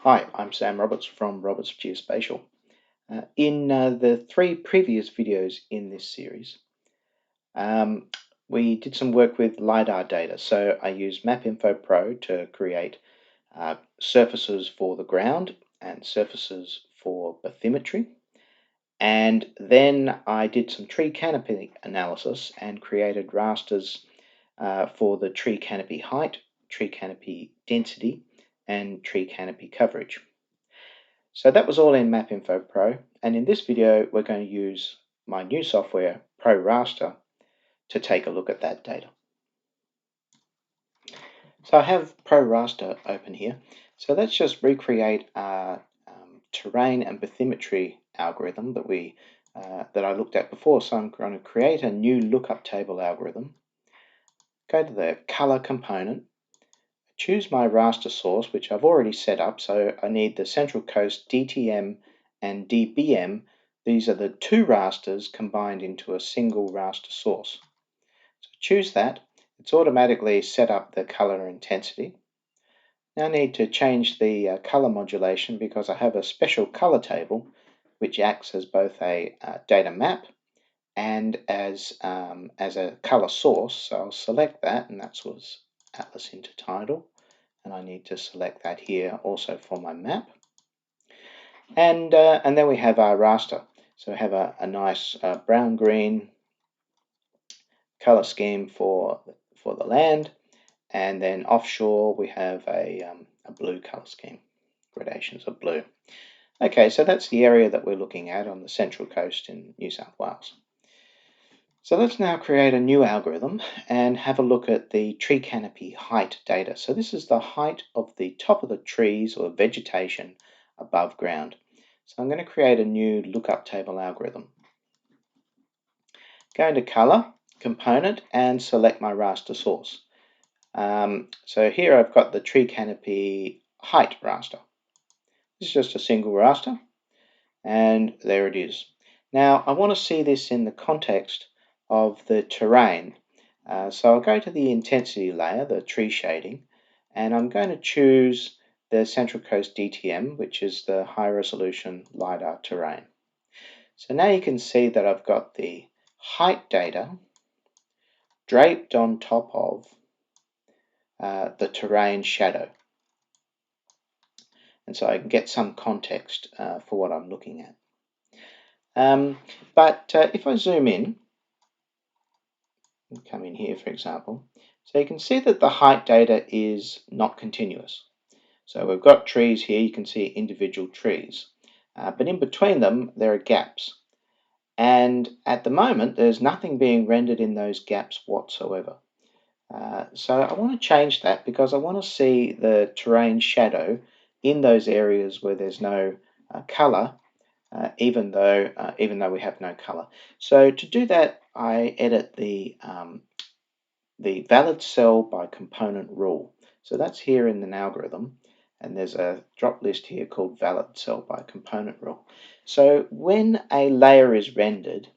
Hi, I'm Sam Roberts from Roberts Geospatial. In the three previous videos in this series, um, we did some work with LiDAR data. So I used MapInfo Pro to create surfaces for the ground and surfaces for bathymetry. And then I did some tree canopy analysis and created rasters for the tree canopy height, tree canopy density, and tree canopy coverage. So that was all in MapInfo Pro, and in this video we're going to use my new software, ProRaster, to take a look at that data. So I have ProRaster open here. So let's just recreate our terrain and bathymetry algorithm that I looked at before. So I'm going to create a new lookup table algorithm. Go to the color component, choose my raster source, which I've already set up. So I need the Central Coast DTM and DBM. These are the two rasters combined into a single raster source. So choose that. It's automatically set up the color intensity. Now I need to change the color modulation because I have a special color table which acts as both a data map and as a color source. So I'll select that, and that was Atlas Intertidal. And I need to select that here also for my map. And then we have our raster. So we have a nice brown-green color scheme for the land, and then offshore we have a blue color scheme, gradations of blue. Okay, so that's the area that we're looking at on the Central Coast in New South Wales. So let's now create a new algorithm and have a look at the tree canopy height data. So this is the height of the top of the trees or vegetation above ground. So I'm going to create a new lookup table algorithm. Go into color, component, and select my raster source. So here I've got the tree canopy height raster. This is just a single raster, and there it is. Now I want to see this in the context of the terrain. So I'll go to the intensity layer, the tree shading, and I'm going to choose the Central Coast DTM, which is the high resolution LiDAR terrain. So now you can see that I've got the height data draped on top of the terrain shadow. And so I can get some context for what I'm looking at. But if I zoom in, come in here for example, so you can see that the height data is not continuous. So we've got trees here, you can see individual trees, but in between them there are gaps. And at the moment there's nothing being rendered in those gaps whatsoever. So I want to change that because I want to see the terrain shadow in those areas where there's no color, even though we have no color. So to do that, I edit the valid cell by component rule. So that's here in an algorithm, and there's a drop list here called valid cell by component rule. So when a layer is rendered,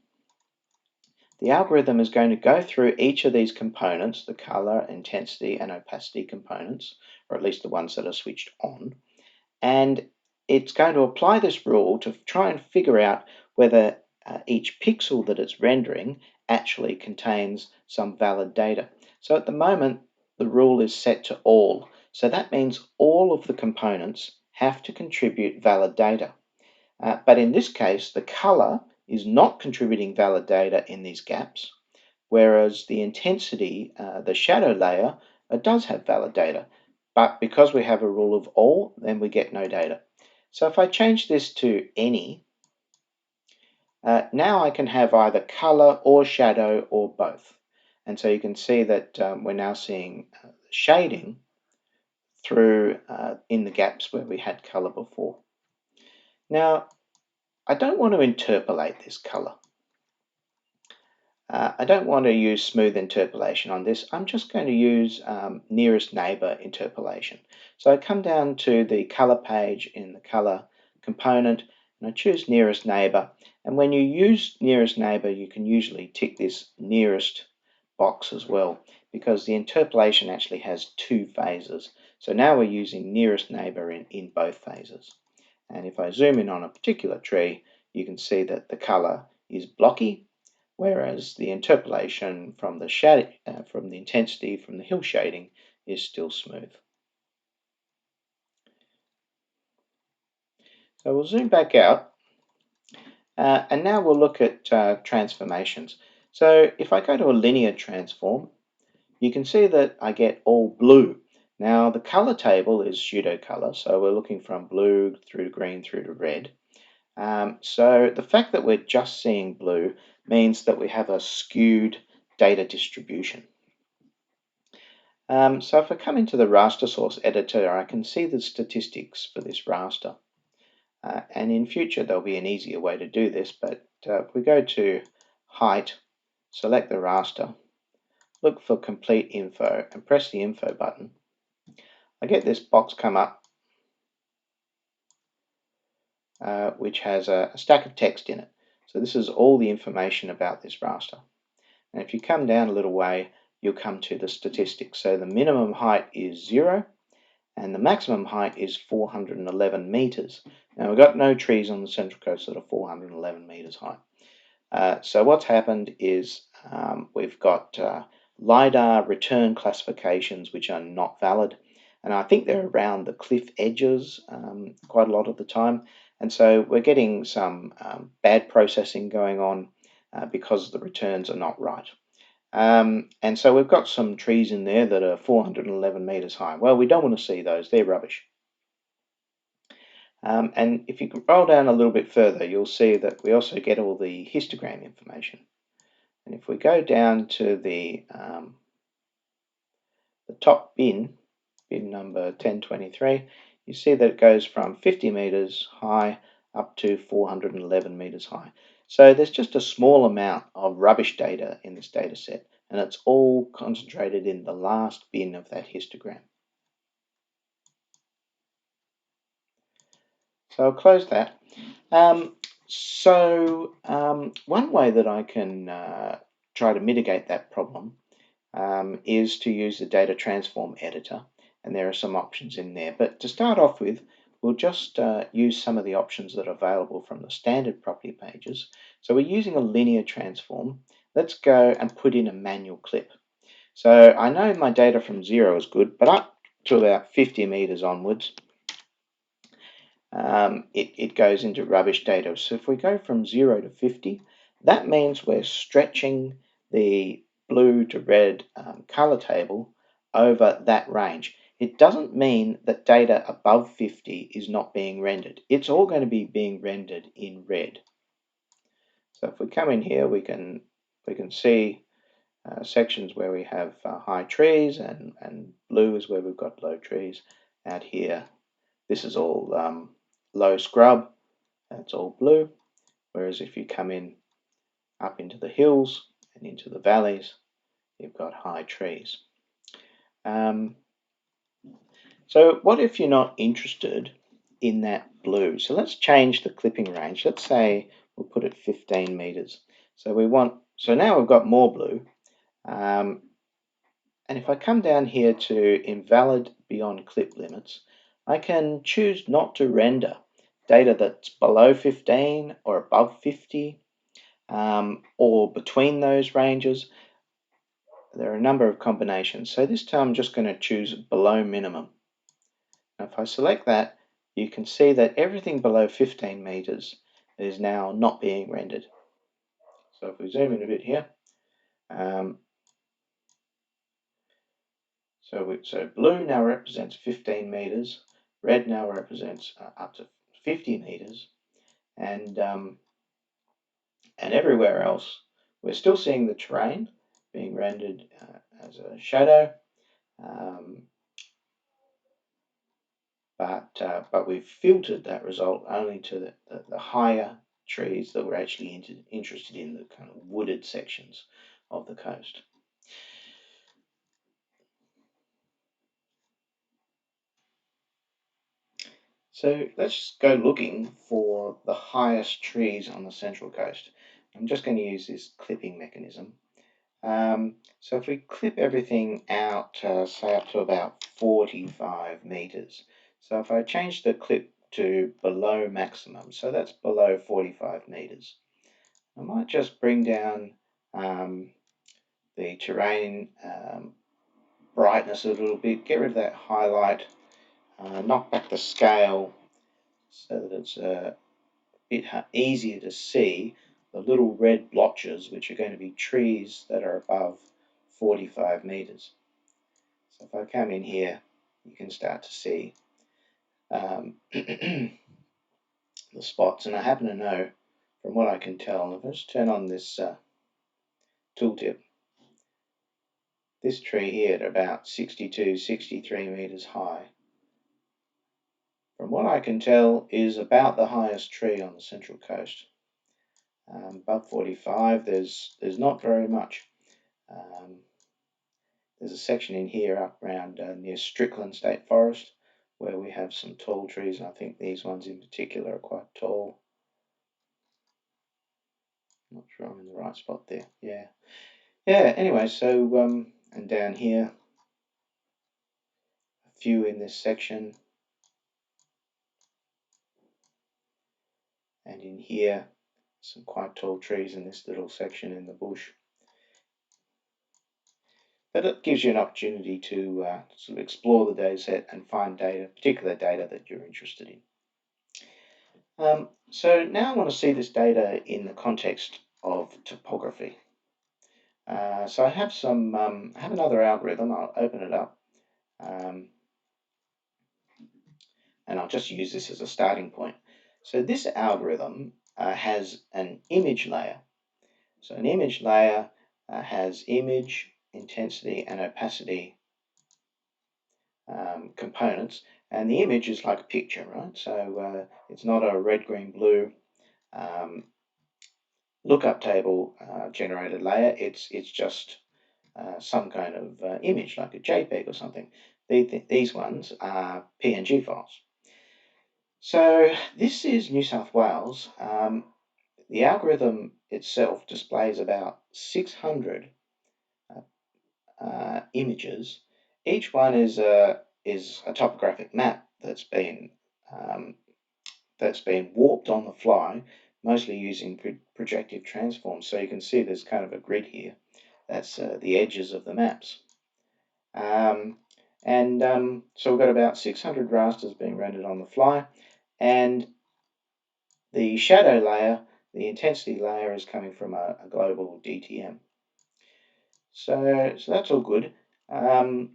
the algorithm is going to go through each of these components, the color, intensity, and opacity components, or at least the ones that are switched on, and it's going to apply this rule to try and figure out whether each pixel that it's rendering actually contains some valid data. So at the moment, the rule is set to all. So that means all of the components have to contribute valid data. But in this case, the color is not contributing valid data in these gaps, whereas the intensity, the shadow layer, does have valid data. But because we have a rule of all, then we get no data. So if I change this to any, now I can have either color or shadow or both. And so you can see that we're now seeing shading through in the gaps where we had color before. Now, I don't want to interpolate this color. I don't want to use smooth interpolation on this. I'm just going to use nearest neighbor interpolation. So I come down to the color page in the color component, and I choose nearest neighbor. And when you use nearest neighbor, you can usually tick this nearest box as well, because the interpolation actually has two phases. So now we're using nearest neighbour in both phases. And if I zoom in on a particular tree, you can see that the colour is blocky, whereas the interpolation from the shadow, from the intensity from the hill shading is still smooth. So we'll zoom back out, and now we'll look at transformations. So if I go to a linear transform, you can see that I get all blue. Now the color table is pseudo color, so we're looking from blue through to green through to red. So the fact that we're just seeing blue means that we have a skewed data distribution. So if I come into the raster source editor, I can see the statistics for this raster. And in future, there'll be an easier way to do this, but if we go to height, select the raster, look for complete info and press the info button, I get this box come up which has a stack of text in it. So this is all the information about this raster. And if you come down a little way, you'll come to the statistics. So the minimum height is 0 and the maximum height is 411 meters. Now we've got no trees on the Central Coast that are 411 meters high. So what's happened is we've got LiDAR return classifications which are not valid, and I think they're around the cliff edges quite a lot of the time, and so we're getting some bad processing going on because the returns are not right. And so we've got some trees in there that are 411 meters high. Well, we don't want to see those, they're rubbish. And if you roll down a little bit further, you'll see that we also get all the histogram information. And if we go down to the top bin number 1023, you see that it goes from 50 meters high up to 411 meters high. So there's just a small amount of rubbish data in this data set, and it's all concentrated in the last bin of that histogram. So I'll close that. One way that I can try to mitigate that problem is to use the data transform editor, and there are some options in there. But to start off with, we'll just use some of the options that are available from the standard property pages. So we're using a linear transform. Let's go and put in a manual clip. So I know my data from 0 is good, but up to about 50 meters onwards, it goes into rubbish data. So if we go from 0 to 50, that means we're stretching the blue to red color table over that range. It doesn't mean that data above 50 is not being rendered. It's all going to be being rendered in red. So if we come in here, we can see sections where we have high trees, and blue is where we've got low trees. Out here, this is all low scrub, that's all blue. Whereas if you come in up into the hills and into the valleys, you've got high trees. So what if you're not interested in that blue? So let's change the clipping range. Let's say we'll put it 15 meters. So now we've got more blue. And if I come down here to invalid beyond clip limits, I can choose not to render data that's below 15 or above 50, or between those ranges. There are a number of combinations. So this time I'm just going to choose below minimum. Now if I select that, you can see that everything below 15 meters is now not being rendered. So if we zoom in a bit here, so blue now represents 15 meters, red now represents up to 50 meters, and everywhere else we're still seeing the terrain being rendered as a shadow, but we've filtered that result only to the higher trees that we're actually interested in, the kind of wooded sections of the coast. So let's go looking for the highest trees on the Central Coast. I'm just going to use this clipping mechanism. So if we clip everything out, say up to about 45 meters. So if I change the clip to below maximum, so that's below 45 meters, I might just bring down the terrain brightness a little bit, get rid of that highlight, knock back the scale so that it's a bit easier to see the little red blotches, which are going to be trees that are above 45 meters. So if I come in here, you can start to see the spots, and I happen to know from what I can tell, if I just turn on this tooltip, this tree here at about 62, 63 meters high, from what I can tell, is about the highest tree on the Central Coast. Above 45, there's not very much. There's a section in here up around near Strickland State Forest where we have some tall trees, and I think these ones in particular are quite tall. Not sure I'm in the right spot there. Yeah. Anyway, so and down here, a few in this section, and in here, some quite tall trees in this little section in the bush. But it gives you an opportunity to sort of explore the data set and find data, particular data that you're interested in. So now I want to see this data in the context of topography. So I have some, I have another algorithm. I'll open it up, and I'll just use this as a starting point. So this algorithm has an image layer. So an image layer has image, intensity, and opacity components, and the image is like a picture, right? So it's not a red, green, blue lookup table generated layer. It's just some kind of image, like a JPEG or something. These ones are PNG files. So this is New South Wales. The algorithm itself displays about 600 images. Each one is a topographic map that's been warped on the fly, mostly using projective transforms. So you can see there's kind of a grid here. That's the edges of the maps. So we've got about 600 rasters being rendered on the fly, and the shadow layer, the intensity layer, is coming from a global DTM. So that's all good. So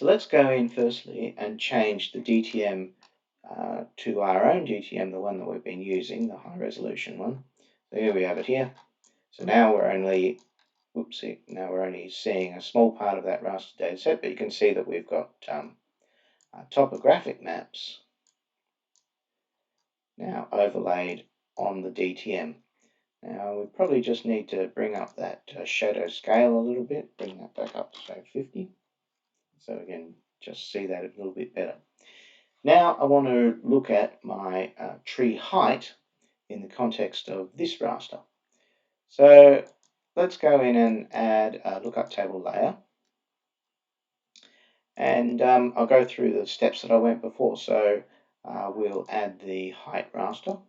let's go in firstly and change the DTM to our own DTM, the one that we've been using, the high resolution one. So here we have it here. So now we're only, now we're only seeing a small part of that raster data set, but you can see that we've got topographic maps now overlaid on the DTM. Now we probably just need to bring up that shadow scale a little bit, bring that back up to say 50, so we can just see that a little bit better. Now I want to look at my tree height in the context of this raster. So let's go in and add a lookup table layer, and I'll go through the steps that I went before. So we'll add the height raster,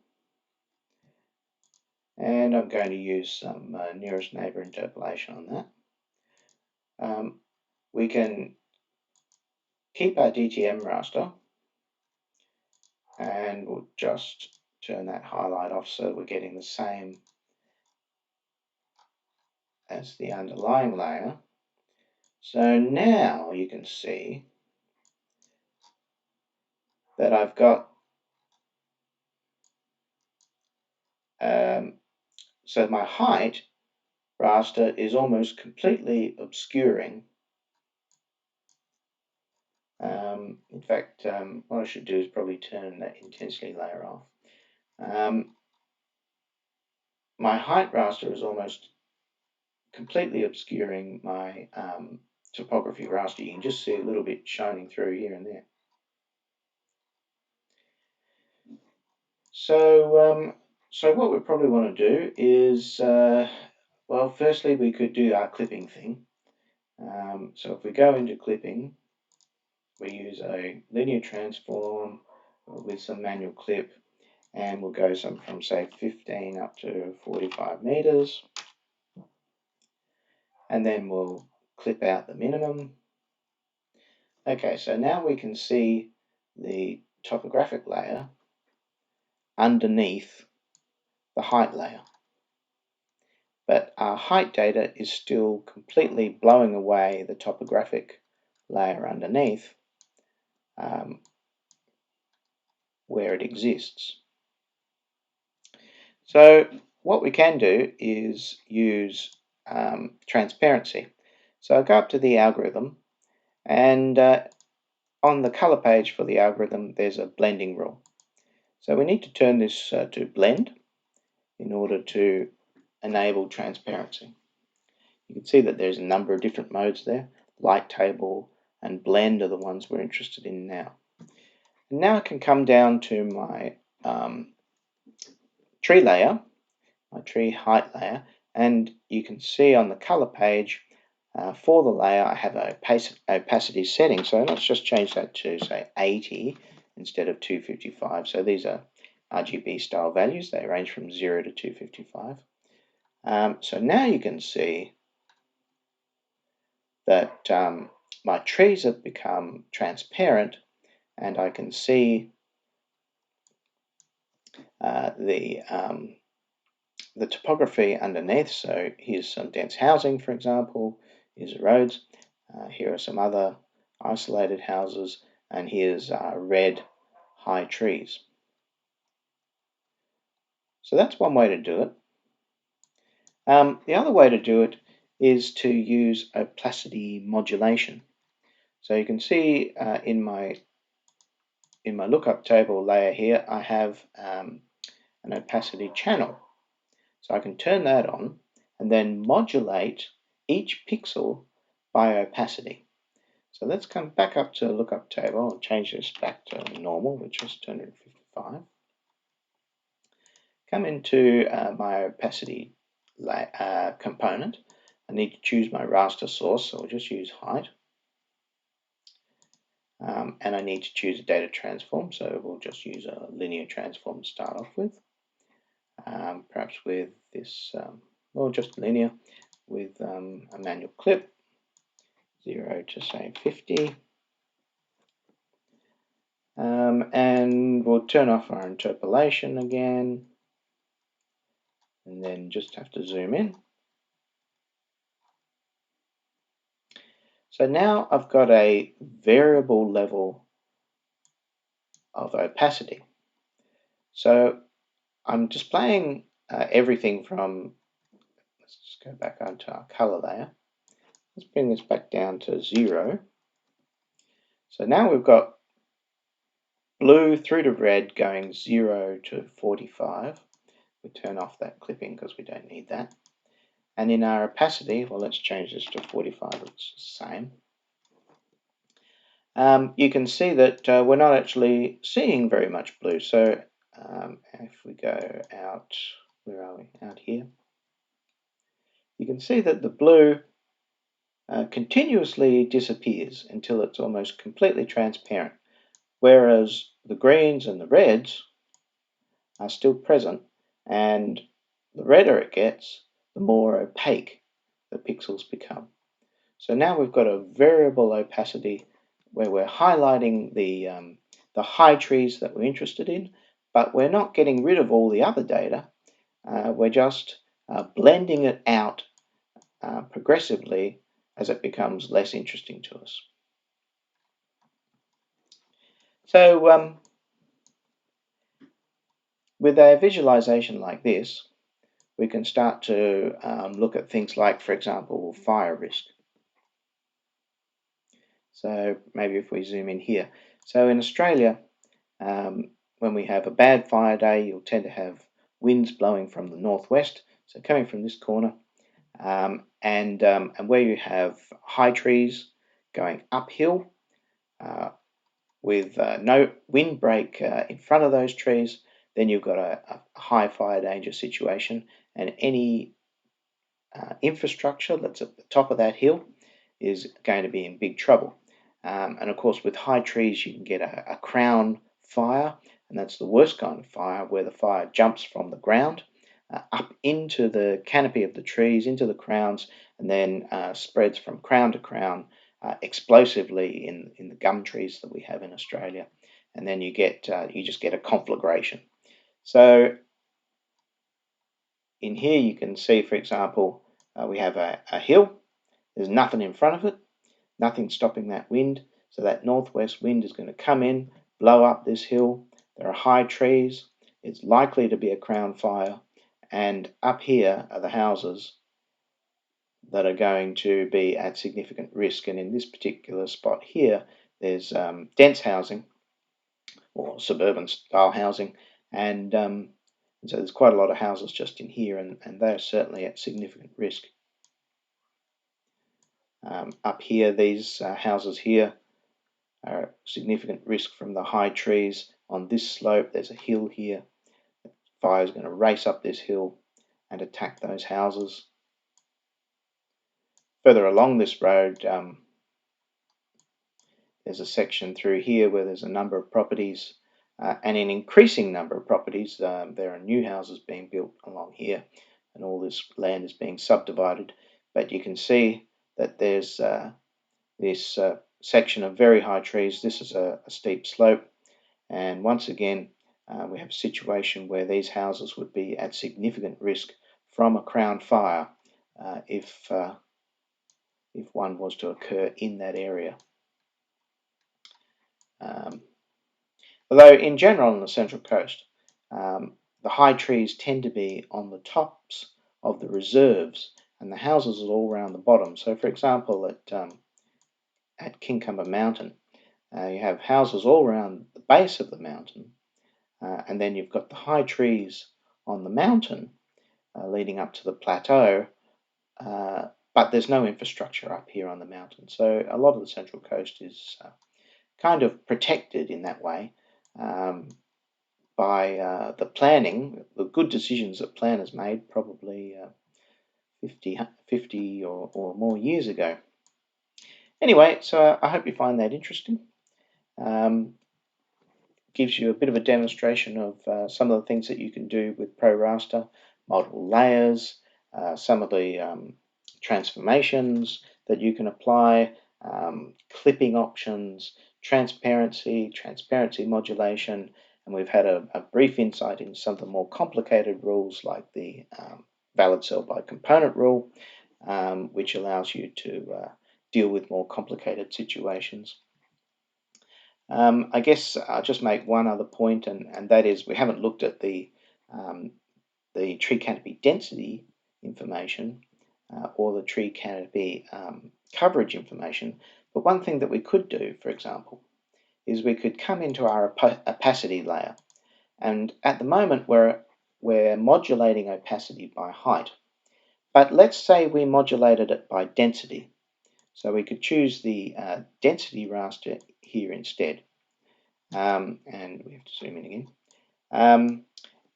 and I'm going to use some nearest neighbor interpolation on that. We can keep our DTM raster, and we'll just turn that highlight off so we're getting the same as the underlying layer. So now you can see that I've got so my height raster is almost completely obscuring. In fact, what I should do is probably turn that intensity layer off. My height raster is almost completely obscuring my topography raster. You can just see a little bit shining through here and there. So what we probably want to do is Well, firstly, we could do our clipping thing. So if we go into clipping, we use a linear transform with some manual clip, and we'll go from say 15 up to 45 meters, and then we'll clip out the minimum. Okay, so now we can see the topographic layer underneath the height layer. But our height data is still completely blowing away the topographic layer underneath where it exists. So what we can do is use transparency. So I'll go up to the algorithm, and on the color page for the algorithm there's a blending rule. So we need to turn this to blend in order to enable transparency. You can see that there's a number of different modes there. Light table and blend are the ones we're interested in now. And now I can come down to my tree layer, my tree height layer, and you can see on the color page for the layer I have an opacity setting. So let's just change that to say 80 instead of 255. So these are RGB style values. They range from 0 to 255. So now you can see that my trees have become transparent, and I can see the topography underneath. So here's some dense housing, for example. Here's the roads. Here are some other isolated houses, and here's red high trees. So that's one way to do it. The other way to do it is to use opacity modulation. So you can see in my lookup table layer here, I have an opacity channel. So I can turn that on and then modulate each pixel by opacity. So let's come back up to the lookup table and change this back to normal, which is 255. Come into my opacity component. I need to choose my raster source, so I'll just use height. And I need to choose a data transform, so we'll just use a linear transform to start off with. Perhaps with this, well, just linear with a manual clip, 0 to say 50. And we'll turn off our interpolation again, and then just have to zoom in. So now I've got a variable level of opacity. So I'm displaying everything from, let's just go back onto our color layer. Let's bring this back down to 0. So now we've got blue through to red going 0 to 45. We turn off that clipping because we don't need that. And in our opacity, well, let's change this to 45, it's the same. You can see that we're not actually seeing very much blue. So if we go out, where are we? Out here. You can see that the blue continuously disappears until it's almost completely transparent, whereas the greens and the reds are still present, and the redder it gets, the more opaque the pixels become. So now we've got a variable opacity where we're highlighting the high trees that we're interested in, but we're not getting rid of all the other data. We're just blending it out progressively as it becomes less interesting to us. So with a visualization like this, we can start to look at things like, for example, fire risk. So maybe if we zoom in here. So in Australia, when we have a bad fire day, you'll tend to have winds blowing from the northwest, so coming from this corner, and where you have high trees going uphill with no windbreak in front of those trees, then you've got a high fire danger situation, and any infrastructure that's at the top of that hill is going to be in big trouble. And of course, with high trees, you can get a crown fire, and that's the worst kind of fire, where the fire jumps from the ground up into the canopy of the trees, into the crowns, and then spreads from crown to crown explosively in the gum trees that we have in Australia. And then you just get a conflagration. So in here you can see, for example, we have a hill. There's nothing in front of it, nothing stopping that wind. So that northwest wind is going to come in, blow up this hill. There are high trees. It's likely to be a crown fire. And up here are the houses that are going to be at significant risk. And in this particular spot here, there's dense housing or suburban style housing. And so there's quite a lot of houses just in here, and they're certainly at significant risk. Up here, these houses here are at significant risk from the high trees. On this slope, there's a hill here. The fire is going to race up this hill and attack those houses. Further along this road, there's a section through here where there's a number of properties, and an increasing number of properties. There are new houses being built along here, and all this land is being subdivided. But you can see that there's this section of very high trees. This is a steep slope, and once again we have a situation where these houses would be at significant risk from a crown fire if one was to occur in that area. Although in general on the Central Coast, the high trees tend to be on the tops of the reserves, and the houses are all around the bottom. So for example, at Kincumber Mountain, you have houses all around the base of the mountain, and then you've got the high trees on the mountain leading up to the plateau, but there's no infrastructure up here on the mountain. So a lot of the Central Coast is kind of protected in that way by the planning, the good decisions that planners made probably 50 or more years ago. Anyway, so I hope you find that interesting. Gives you a bit of a demonstration of some of the things that you can do with ProRaster, multiple layers, some of the transformations that you can apply, clipping options, transparency modulation, and we've had a brief insight into some of the more complicated rules like the valid cell by component rule, which allows you to deal with more complicated situations. I guess I'll just make one other point, and that is we haven't looked at the tree canopy density information or the tree canopy coverage information. But one thing that we could do, for example, is we could come into our opacity layer, and at the moment we're modulating opacity by height. But let's say we modulated it by density. So we could choose the density raster here instead. And we have to zoom in again.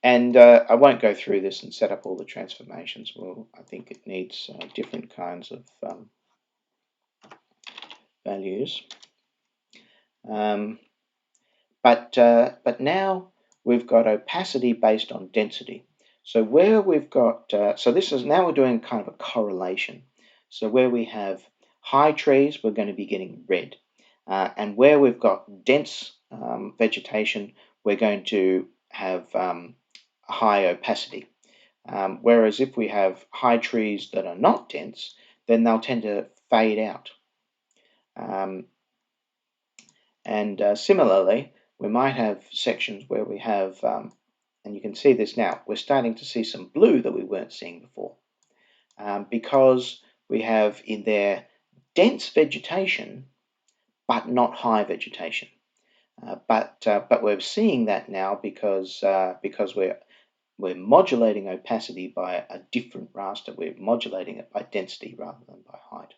I won't go through this and set up all the transformations. Well, I think it needs different kinds of values. But now we've got opacity based on density. So where we've got, so this is now we're doing kind of a correlation. So where we have high trees, we're going to be getting red. And where we've got dense vegetation, we're going to have high opacity. Whereas if we have high trees that are not dense, then they'll tend to fade out. Similarly, we might have sections where we have, and you can see this now, we're starting to see some blue that we weren't seeing before, because we have in there dense vegetation, but not high vegetation. But we're seeing that now because we're modulating opacity by a different raster. We're modulating it by density rather than by height.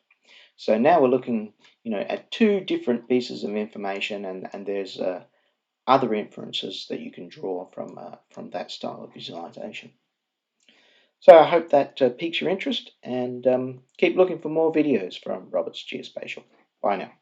So now we're looking, at two different pieces of information, and there's other inferences that you can draw from that style of visualization. So I hope that piques your interest, and keep looking for more videos from Robert's Geospatial. Bye now.